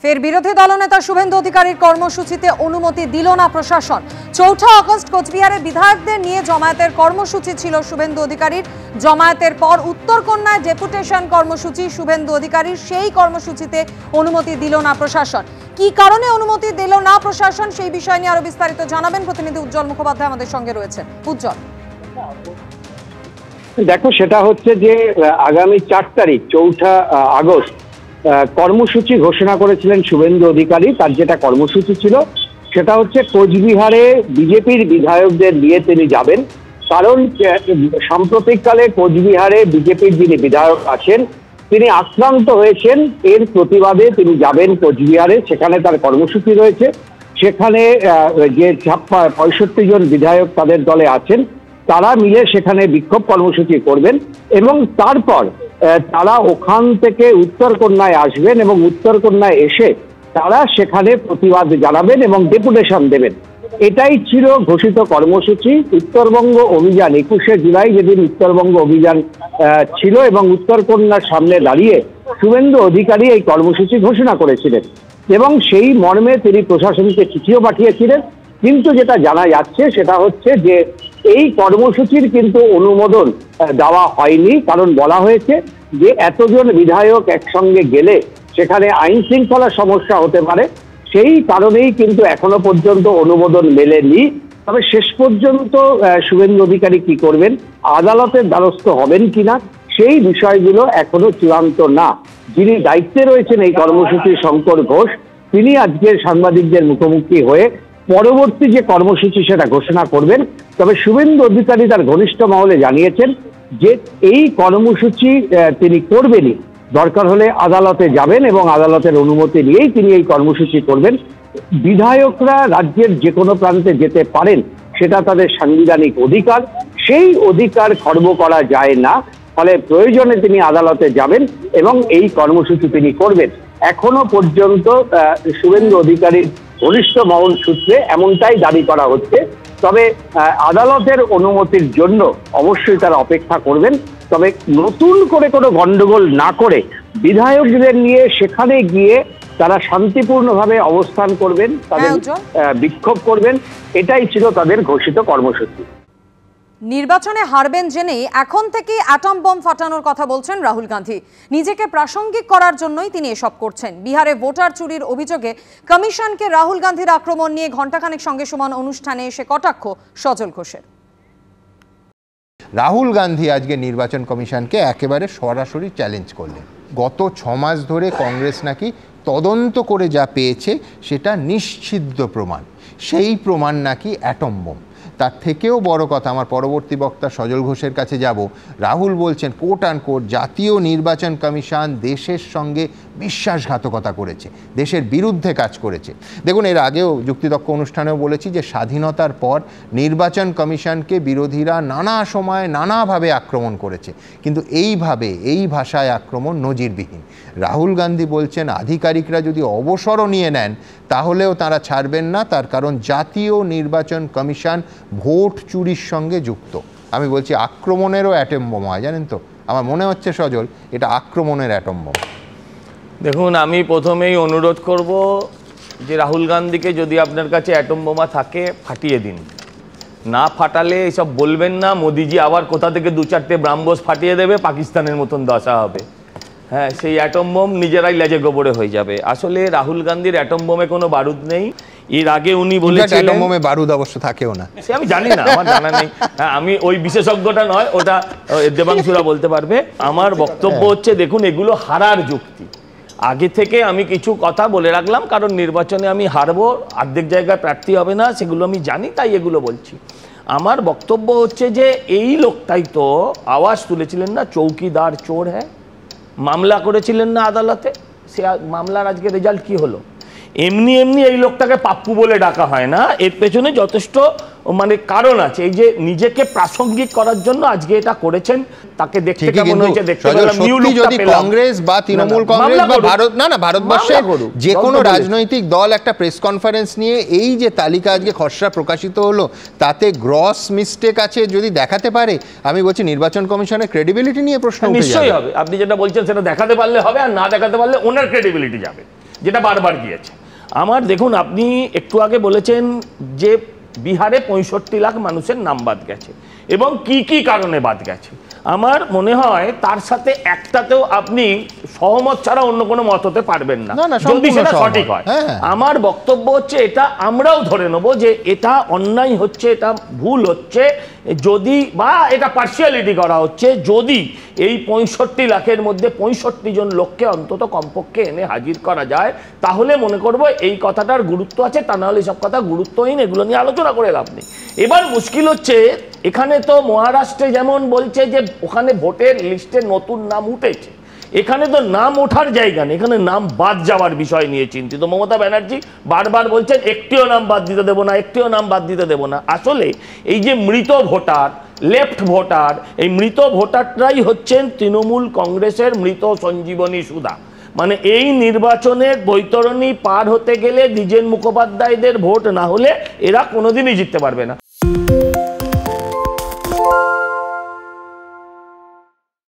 ফের বিরোধী দলনেতা শুভেন্দু অধিকারীর কর্মসূচিতে অনুমতি দিল না প্রশাসন। ৪ আগস্ট কোচবিহারে বিধায়কদের নিয়ে জমায়েতের কর্মসূচি ছিল শুভেন্দু অধিকারীর। জমায়েতের পর উত্তরকন্যায় ডেপুটেশন কর্মসূচি শুভেন্দু অধিকারীর, সেই কর্মসূচিতে অনুমতি দিল না প্রশাসন। কি কারণে অনুমতি দিল না প্রশাসন, সেই বিষয় নিয়ে আরো বিস্তারিত জানাবেন প্রতিনিধি উজ্জ্বল মুখোপাধ্যায় আমাদের সঙ্গে রয়েছে। উজ্জ্বল, দেখো, সেটা হচ্ছে যে আগামী 4 তারিখ 4 আগস্ট কর্মসূচি ঘোষণা করেছিলেন শুভেন্দু অধিকারী। তার যেটা কর্মসূচি ছিল সেটা হচ্ছে কোচবিহারে বিজেপির বিধায়কদের নিয়ে তিনি যাবেন। কারণ সাম্প্রতিককালে কোচবিহারে বিজেপির যিনি বিধায়ক আছেন তিনি আক্রান্ত হয়েছেন, এর প্রতিবাদে তিনি যাবেন কোচবিহারে। সেখানে তার কর্মসূচি রয়েছে। সেখানে যে 65 জন বিধায়ক তাদের দলে আছেন তারা মিলে সেখানে বিক্ষোভ কর্মসূচি করবেন এবং তারপর তারা ওখান থেকে উত্তরকন্যায় আসবেন এবং উত্তরকন্যায় এসে তারা সেখানে প্রতিবাদ জানাবেন এবং ডেপুটেশন দেবেন। এটাই ছিল ঘোষিত কর্মসূচি। উত্তরবঙ্গ অভিযান 21শে জুলাই যেদিন উত্তরবঙ্গ অভিযান ছিল এবং উত্তরকন্যার সামনে দাঁড়িয়ে শুভেন্দু অধিকারী এই কর্মসূচি ঘোষণা করেছিলেন এবং সেই মর্মে তিনি প্রশাসনকে চিঠিও পাঠিয়েছিলেন। কিন্তু যেটা জানা যাচ্ছে সেটা হচ্ছে যে এই কর্মসূচির কিন্তু অনুমোদন দেওয়া হয়নি। কারণ বলা হয়েছে যে এতজন বিধায়ক একসঙ্গে গেলে সেখানে আইন শৃঙ্খলা সমস্যা হতে পারে। সেই কারণেই কিন্তু এখনো পর্যন্ত অনুমোদন মেলেনি। তবে শেষ পর্যন্ত শুভেন্দু অধিকারী কি করবেন, আদালতের দ্বারস্থ হবেন কিনা, সেই বিষয়গুলো এখনো চূড়ান্ত না। যিনি দায়িত্বে রয়েছেন এই কর্মসূচি শঙ্কর ঘোষ, তিনি আজকের সাংবাদিকদের মুখোমুখি হয়ে পরবর্তী যে কর্মসূচি সেটা ঘোষণা করবেন। তবে শুভেন্দু অধিকারী তার ঘনিষ্ঠ মহলে জানিয়েছেন যে এই কর্মসূচি তিনি করবেনই, দরকার হলে আদালতে যাবেন এবং আদালতের অনুমতি নিয়েই তিনি এই কর্মসূচি করবেন। বিধায়করা রাজ্যের যে কোনো প্রান্তে যেতে পারেন, সেটা তাদের সাংবিধানিক অধিকার, সেই অধিকার খর্ব করা যায় না। ফলে প্রয়োজনে তিনি আদালতে যাবেন এবং এই কর্মসূচি তিনি করবেন। এখনো পর্যন্ত শুভেন্দু অধিকারীর ঘনিষ্ঠ মহল সূত্রে এমনটাই দাবি করা হচ্ছে। তবে আদালতের অনুমতির জন্য অবশ্যই তারা অপেক্ষা করবেন। তবে নতুন করে কোনো গন্ডগোল না করে বিধায়কদের নিয়ে সেখানে গিয়ে তারা শান্তিপূর্ণভাবে অবস্থান করবেন, তাদের বিক্ষোভ করবেন, এটাই ছিল তাদের ঘোষিত কর্মসূচি। নির্বাচনে হারবেন জেনেই এখন থেকেই অ্যাটম বোম ফাটানোর কথা বলছেন রাহুল গান্ধী। নিজেকে প্রাসঙ্গিক করার জন্যই তিনি এসব করছেন। বিহারে ভোটার চুরির অভিযোগে কমিশনকে রাহুল গান্ধীর আক্রমণ নিয়ে ঘণ্টাখানেক সঙ্গে সমান অনুষ্ঠানে এসে কটাক্ষ সজল ঘোষের। রাহুল গান্ধী আজকে নির্বাচন কমিশনকে একেবারে সরাসরি চ্যালেঞ্জ করলেন। গত 6 মাস ধরে কংগ্রেস নাকি তদন্ত করে যা পেয়েছে সেটা নিশ্চিদ্র প্রমাণ, সেই প্রমাণ নাকি অ্যাটম বোম। তার থেকেও বড় কথা, আমার পরবর্তী বক্তা সজল ঘোষের কাছে যাব, রাহুল বলছেন কোট অ্যান্ড কোট জাতীয় নির্বাচন কমিশন দেশের সঙ্গে বিশ্বাসঘাতকতা করেছে, দেশের বিরুদ্ধে কাজ করেছে। দেখুন, এর আগেও যুক্তিতক্ক অনুষ্ঠানেও বলেছি যে স্বাধীনতার পর নির্বাচন কমিশনকে বিরোধীরা নানা সময় নানাভাবে আক্রমণ করেছে, কিন্তু এইভাবে এই ভাষায় আক্রমণ নজিরবিহীন। রাহুল গান্ধী বলছেন আধিকারিকরা যদি অবসরও নিয়ে নেন তাহলেও তারা ছাড়বেন না, তার কারণ জাতীয় নির্বাচন কমিশন ভোট চুরির সঙ্গে যুক্ত। আমি বলছি আক্রমণেরও অ্যাটম বোম হয়, জানেন তো? আমার মনে হচ্ছে সজল এটা আক্রমণের অ্যাটম বোম। দেখুন, আমি প্রথমেই অনুরোধ করব যে রাহুল গান্ধীকে যদি আপনার কাছে অ্যাটম বোমা থাকে ফাটিয়ে দিন, না ফাটালে এসব বলবেন না মোদিজি আবার কোথা থেকে 2-4টে ব্রাহ্মস ফাটিয়ে দেবে, পাকিস্তানের মতন দশা হবে। হ্যাঁ, সেই অ্যাটম বোম নিজেরাই লেজে গোবরে হয়ে যাবে। আসলে রাহুল গান্ধীর অ্যাটম বোমে কোনো বারুদ নেই। এর আগে উনি বলেছিলেন অ্যাটম বোমে বারুদ অবশ্য থাকেও না, সে আমি জানি না, আমার জানা নেই। হ্যাঁ, আমি ওই বিশেষজ্ঞটা নয়, ওটা দেবাংশুরা বলতে পারবে। আমার বক্তব্য হচ্ছে, দেখুন, এগুলো হারার যুক্তি। আগে থেকে আমি কিছু কথা বলে রাখলাম, কারণ নির্বাচনে আমি হারবো, অর্ধেক জায়গায় প্রার্থী হবে না, সেগুলো আমি জানি, তাই এগুলো বলছি। আমার বক্তব্য হচ্ছে যে এই লোকটাই তো আওয়াজ তুলেছিলেন না চৌকিদার চোর হ্যাঁ, মামলা করেছিলেন না আদালতে, সে মামলার আজকে রেজাল্ট কি হলো? এমনি এমনি এই লোকটাকে পাপ্পু বলে ডাকা হয় না, এর পেছনে যথেষ্ট কারণ আছে। এই যে নিজেকে প্রাসঙ্গিক করার জন্য আজকে এটা করেছেন, তাকে দেখতে কেমন হয়েছে দেখতে পেলাম। যদি কংগ্রেস বা তৃণমূল কংগ্রেস বা ভারতবর্ষের যে কোনো রাজনৈতিক দল একটা প্রেস কনফারেন্স নিয়ে এই যে তালিকা আজকে খসড়া প্রকাশিত হলো তাতে গ্রস মিস্টেক আছে যদি দেখাতে পারে, আমি বলছি নির্বাচন কমিশনের ক্রেডিবিলিটি নিয়ে প্রশ্ন নিশ্চয়ই হবে। আপনি যেটা বলছেন সেটা দেখাতে পারলে হবে, আর না দেখাতে পারলে ওনার ক্রেডিবিলিটি যাবে। যেটা বারবার গিয়েছে। আমার দেখুন, আপনি একটু আগে বলেছেন যে বিহারে 65 লাখ মানুষের নাম বাদ গেছে এবং কি কি কারণে বাদ গেছে। আমার মনে হয় তার সাথে একটাতেও আপনি সহমত ছাড়া অন্য কোনো মত হতে পারবেন না, যদি সেটা সঠিক হয়। আমার বক্তব্য হচ্ছে এটা আমরাও ধরে নেব যে এটা অন্যায় হচ্ছে, এটা ভুল হচ্ছে, যদি বা এটা পার্সিয়ালিটি করা হচ্ছে, যদি এই 65 লাখের মধ্যে 65 জন লোককে অন্তত কমপক্ষে এনে হাজির করা যায়, তাহলে মনে করব এই কথাটার গুরুত্ব আছে। তা নাহলে সব কথা গুরুত্বহীন, এগুলো নিয়ে আলোচনা করে লাভ নেই। এবার মুশকিল হচ্ছে এখানে তো মহারাষ্ট্রে যেমন বলছে যে ওখানে ভোটের লিস্টে নতুন নাম উঠেছে, এখানে তো নাম ওঠার জায়গা নেই, এখানে নাম বাদ যাওয়ার বিষয় নিয়ে চিন্তিত। মমতা ব্যানার্জি বারবার বলছেন একটিও নাম বাদ দিতে দেবো না, একটিও নাম বাদ দিতে দেবো না। আসলে এই যে মৃত ভোটার, লেফট ভোটার, এই মৃত ভোটাররাই হচ্ছেন তৃণমূল কংগ্রেসের মৃত সঞ্জীবনী সুধা। মানে এই নির্বাচনের বৈতরণী পার হতে গেলে দ্বিজেন মুখোপাধ্যায়দের ভোট না হলে এরা কোনোদিনই জিততে পারবে না।